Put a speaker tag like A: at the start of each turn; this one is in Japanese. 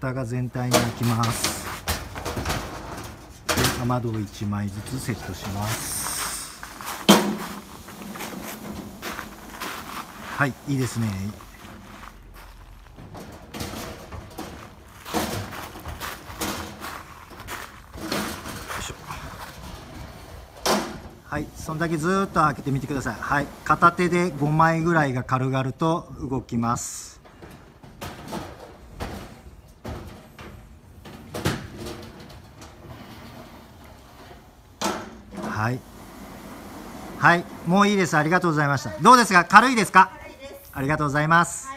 A: 蓋が全体に開きます。で雨戸を1枚ずつセットします。はい、いいですね。はい、そんだけずーっと開けてみてください。はい、片手で5枚ぐらいが軽々と動きます。はい、はい、もういいです。ありがとうございました。どうですか？軽いですか？ありがとうございます。